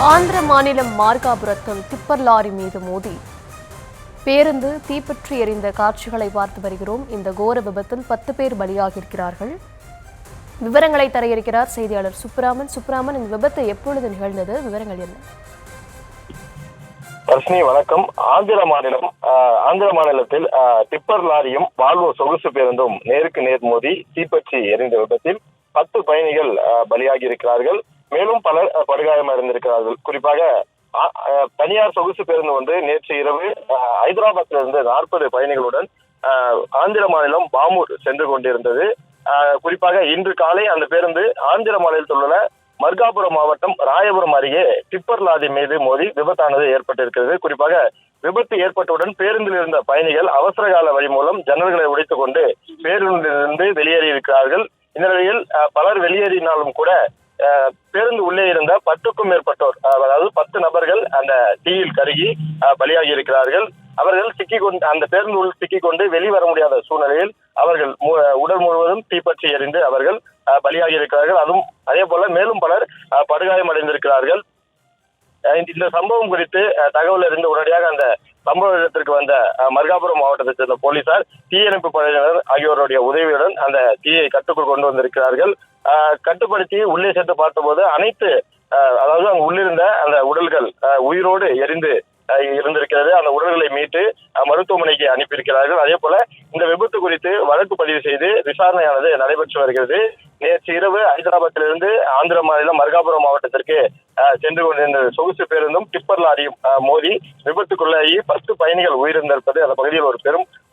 ஆந்திர மாநிலம் மார்காபுரத்தில் tipper lorry மீது மோதி பேருந்து தீப்பற்றி எரிந்த காட்சிகளை பார்த்து வருகிறோம். இந்த கோர விபத்தில் 10 பேர் பலியாகியிருக்கிறார்கள். விவரங்களை தர இருக்கிறார் செய்தியாளர் சுப்ராமன். இந்த விபத்து எப்பொழுது நிகழ்ந்தது? விவரங்கள் என்ன? ரஷ்மி வணக்கம். ஆந்திர மாநிலத்தில் டிப்பர் லாரியும் வால்வோ சொகுசு பேருந்தும் நேருக்கு நேர் மோதி தீப்பற்றி எரிந்த விபத்தில் 10 பயணிகள் பலியாகி இருக்கிறார்கள். மேலும் பலர் படுகாயமடைந்திருக்கிறார்கள். குறிப்பாக தனியார் சொகுசு பேருந்து ஒன்று நேற்று இரவு ஹைதராபாத்திலிருந்து 40 பயணிகளுடன் ஆந்திர மாநிலம் பாமூர் சென்று கொண்டிருந்தது. குறிப்பாக இன்று காலை அந்த பேருந்து ஆந்திர மாநிலத்தில் உள்ள மர்காபுரம் மாவட்டம் ராயபுரம் அருகே டிப்பர் லாரி மீது மோதி விபத்தானது ஏற்பட்டிருக்கிறது. குறிப்பாக விபத்து ஏற்பட்டவுடன் பேருந்தில் இருந்த பயணிகள் அவசர கால வழி மூலம் ஜன்னல்களை உடைத்துக் கொண்டு பேருந்திலிருந்து வெளியேறி இருக்கிறார்கள். இந்த நிலையில் பலர் வெளியேறினாலும் கூட பேருந்து உள்ளே இருந்த 10க்கும் மேற்பட்டோர், அதாவது 10 நபர்கள் அந்த தீயில் கருகி பலியாகி இருக்கிறார்கள். அவர்கள் அந்த பேருந்து உள் சிக்கிக்கொண்டு வெளிவர முடியாத சூழ்நிலையில் அவர்கள் உடல் முழுவதும் தீப்பற்றி எரிந்து அவர்கள் பலியாகி இருக்கிறார்கள். அதே போல மேலும் பலர் படுகாயம் அடைந்திருக்கிறார்கள். இந்த சம்பவம் குறித்து தகவல் அறிந்து உடனடியாக அந்த சம்பவ இடத்திற்கு வந்த மர்காபுரம் மாவட்டத்தைச் சேர்ந்த போலீசார், தீயணைப்பு படையினர் ஆகியோருடைய உதவியுடன் அந்த தீயை கட்டுக்குள் கொண்டு வந்திருக்கிறார்கள். கட்டுப்படுத்தி உள்ளே சென்று பார்த்தபோது அதாவது அங்கு உள்ளிருந்த அந்த உடல்கள் உயிரோடு எரிந்து இருந்திருக்கிறது. அந்த உடல்களை மீட்டு மருத்துவமனைக்கு அனுப்பியிருக்கிறார்கள். அதே போல இந்த விபத்து குறித்து வழக்கு பதிவு செய்து விசாரணையானது நடைபெற்று வருகிறது. நேற்று இரவு ஹைதராபாத்திலிருந்து ஆந்திர மாநிலம் மர்காபுரம் மாவட்டத்திற்கு சென்று கொண்டிருந்த சொகுசு பேருந்தும் டிப்பர் லாரியும் மோதி விபத்துக்குள்ளாகி 10 பயணிகள் உயிரிழந்திருப்பது அந்த பகுதியில்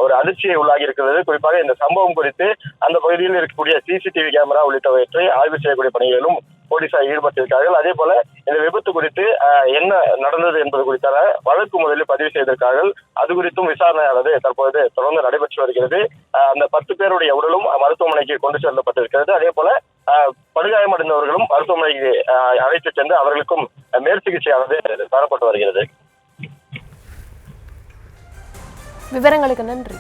ஒரு அதிர்ச்சியை உள்ளாகி இருக்கிறது. குறிப்பாக இந்த சம்பவம் குறித்து அந்த பகுதியில் இருக்கக்கூடிய CCTV கேமரா உள்ளிட்டவற்றை ஆய்வு செய்யக்கூடிய பணிகளிலும் போலீசார் ஈடுபட்டிருக்கிறார்கள். அதே போல இந்த விபத்து குறித்து என்ன நடந்தது என்பது குறித்தான வழக்கு முதலில் பதிவு செய்திருக்கிறார்கள். அது குறித்தும் விசாரணையானது தற்போது தொடர்ந்து நடைபெற்று வருகிறது. அந்த 10 பேருடைய உடலும் மருத்துவமனைக்கு கொண்டு செல்லப்பட்டிருக்கிறது. அதே போல படுகாயமடைந்தவர்களும் மருத்துவமனைக்கு அழைத்து சென்று அவர்களுக்கும் மேற்சிகிச்சையானது தரப்பட்டு வருகிறது. விவரங்களுக்கு நன்றி.